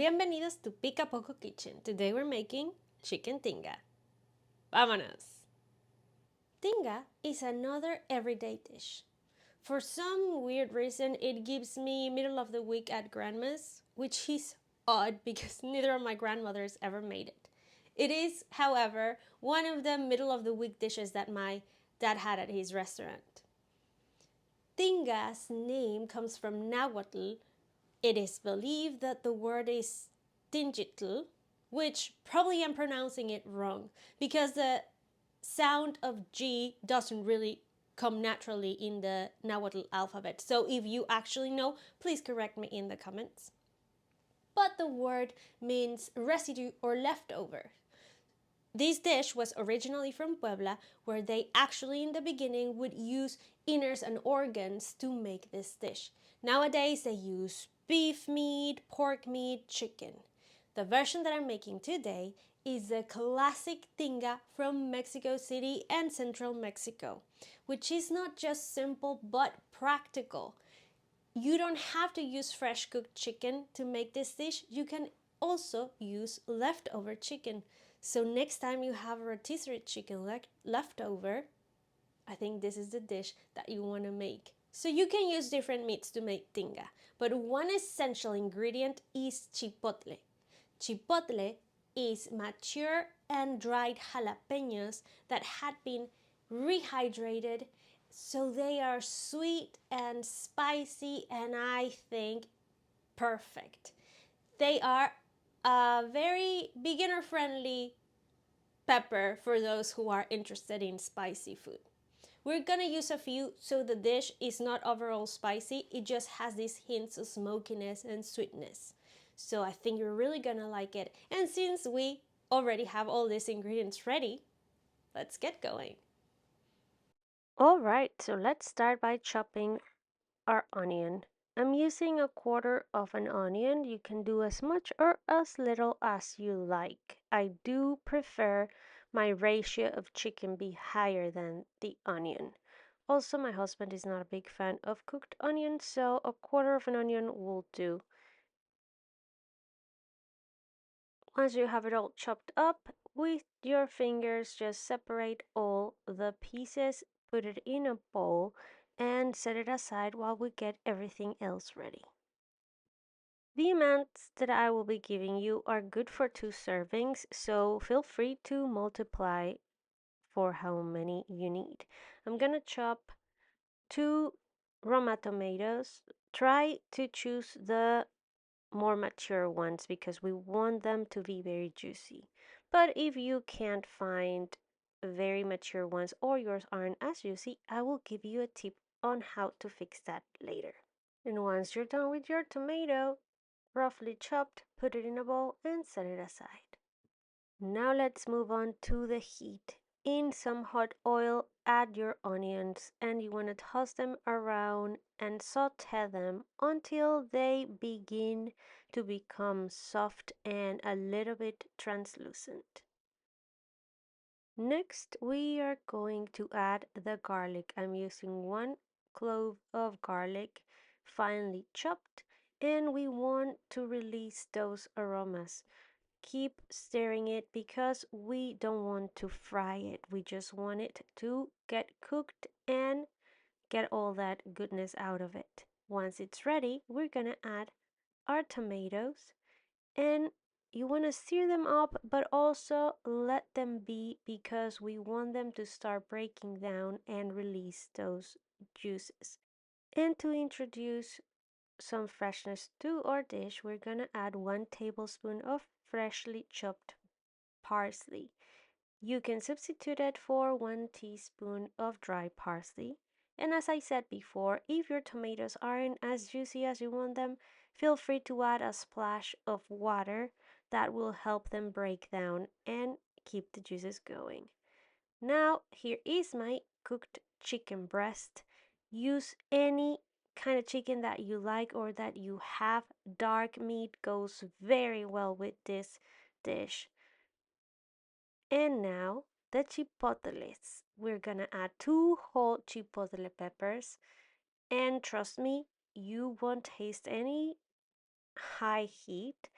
Bienvenidos to Pica Poco Kitchen. Today we're making chicken tinga. Vámonos! Tinga is another everyday dish. For some weird reason, it gives me middle of the week at grandma's, which is odd because neither of my grandmothers ever made it. It is, however, one of the middle of the week dishes that my dad had at his restaurant. Tinga's name comes from Nahuatl. It is believed that the word is Tingitl, which probably I'm pronouncing it wrong because the sound of G doesn't really come naturally in the Nahuatl alphabet. So if you actually know, please correct me in the comments. But the word means residue or leftover. This dish was originally from Puebla, where they actually in the beginning would use innards and organs to make this dish. Nowadays they use beef meat, pork meat, chicken. The version that I'm making today is the classic tinga from Mexico City and central Mexico, which is not just simple but practical. You don't have to use fresh cooked chicken to make this dish. You can also use leftover chicken. So next time you have a rotisserie chicken leftover, I think this is the dish that you want to make. So you can use different meats to make tinga, but one essential ingredient is chipotle. Chipotle is mature and dried jalapenos that had been rehydrated, so they are sweet and spicy and I think perfect. They are a very beginner friendly pepper for those who are interested in spicy food. We're gonna use a few so the dish is not overall spicy, it just has these hints of smokiness and sweetness. So I think you're really gonna like it. And since we already have all these ingredients ready, let's get going. Alright, so let's start by chopping our onion. I'm using a quarter of an onion. You can do as much or as little as you like. I do prefer my ratio of chicken be higher than the onion. Also, my husband is not a big fan of cooked onions, so a quarter of an onion will do. Once you have it all chopped up, with your fingers just separate all the pieces, put it in a bowl, and set it aside while we get everything else ready. The amounts that I will be giving you are good for 2 servings, so feel free to multiply for how many you need. I'm gonna chop 2 Roma tomatoes. Try to choose the more mature ones because we want them to be very juicy. But if you can't find very mature ones or yours aren't as juicy, I will give you a tip on how to fix that later. And once you're done with your tomato, roughly chopped, put it in a bowl and set it aside. Now let's move on to the heat. In some hot oil, add your onions and you want to toss them around and saute them until they begin to become soft and a little bit translucent. Next, we are going to add the garlic. I'm using 1 clove of garlic, finely chopped, and we want to release those aromas. Keep stirring it because we don't want to fry it. We just want it to get cooked and get all that goodness out of it. Once it's ready, we're gonna add our tomatoes and you want to stir them up but also let them be because we want them to start breaking down and release those juices. And to introduce some freshness to our dish, we're gonna add 1 tablespoon of freshly chopped parsley. You can substitute it for 1 teaspoon of dry parsley. And as I said before, if your tomatoes aren't as juicy as you want them, feel free to add a splash of water that will help them break down and keep the juices going. Now, here is my cooked chicken breast. Use any kind of chicken that you like or that you have. Dark meat goes very well with this dish. And now the chipotles. We're gonna add 2 whole chipotle peppers. And trust me, you won't taste any high heat.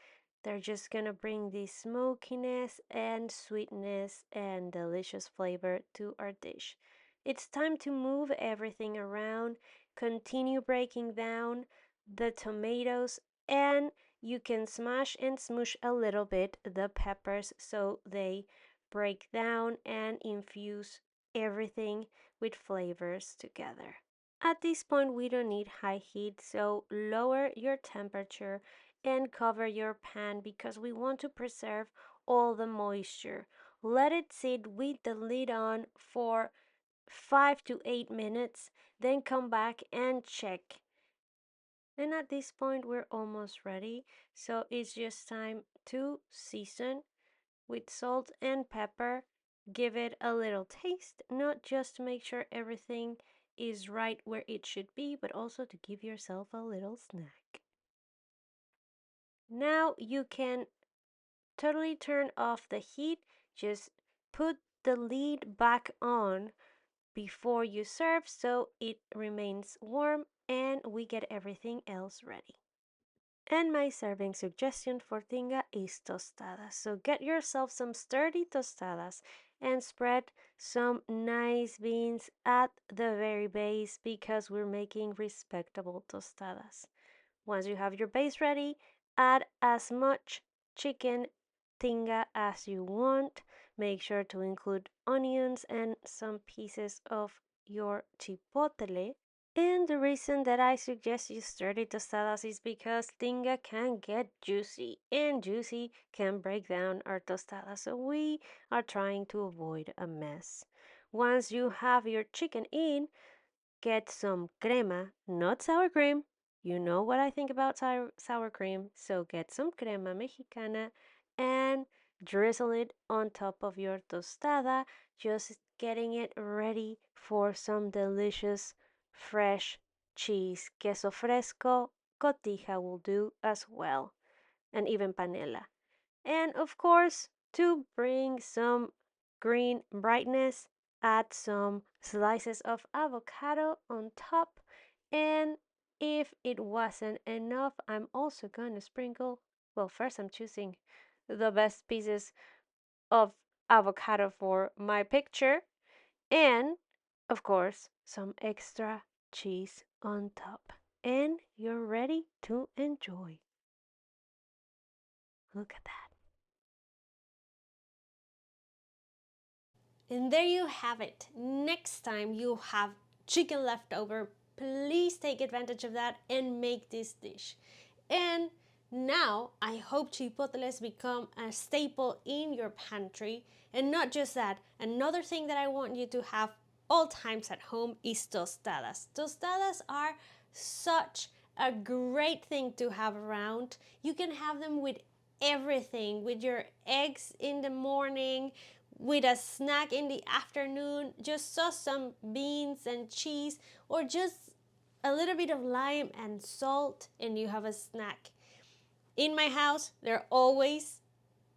They're just gonna bring the smokiness and sweetness and delicious flavor to our dish. It's time to move everything around, continue breaking down the tomatoes, and you can smash and smoosh a little bit the peppers so they break down and infuse everything with flavors together. At this point, we don't need high heat, so lower your temperature and cover your pan because we want to preserve all the moisture. Let it sit with the lid on for 5 to 8 minutes, then come back and check. And at this point, we're almost ready, so it's just time to season with salt and pepper. Give it a little taste, not just to make sure everything is right where it should be, but also to give yourself a little snack. Now you can totally turn off the heat. Just put the lid back on before you serve so it remains warm and we get everything else ready. And my serving suggestion for Tinga is tostadas. So get yourself some sturdy tostadas and spread some nice beans at the very base because we're making respectable tostadas. Once you have your base ready, add as much chicken tinga as you want. Make sure to include onions and some pieces of your chipotle. And the reason that I suggest you sturdy tostadas is because tinga can get juicy, and juicy can break down our tostadas. So we are trying to avoid a mess. Once you have your chicken in, get some crema, not sour cream. You know what I think about sour cream, so get some crema mexicana and drizzle it on top of your tostada, just getting it ready for some delicious fresh cheese. Queso Fresco, cotija will do as well, and even panela. And of course, to bring some green brightness, add some slices of avocado on top. And if it wasn't enough, I'm also gonna sprinkle, well, first I'm choosing the best pieces of avocado for my picture, and of course, some extra cheese on top. And you're ready to enjoy. Look at that. And there you have it. Next time you have chicken left over, please take advantage of that and make this dish. And now I hope chipotles become a staple in your pantry. And not just that, another thing that I want you to have all times at home is tostadas. Tostadas are such a great thing to have around. You can have them with everything, with your eggs in the morning, with a snack in the afternoon, just sauce some beans and cheese, or just a little bit of lime and salt, and you have a snack. In my house, they're always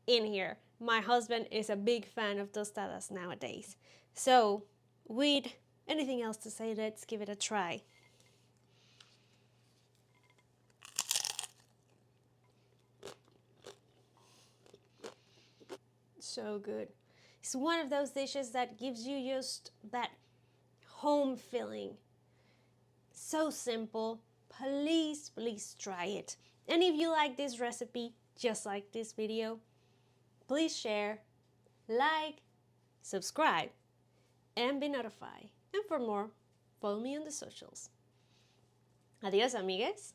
in here. My husband is a big fan of tostadas nowadays. So, with anything else to say, let's give it a try. So good. It's one of those dishes that gives you just that home feeling. So simple. Please, please try it. And if you like this recipe, just like this video, please share, like, subscribe, and be notified. And for more, follow me on the socials. Adios, amigues.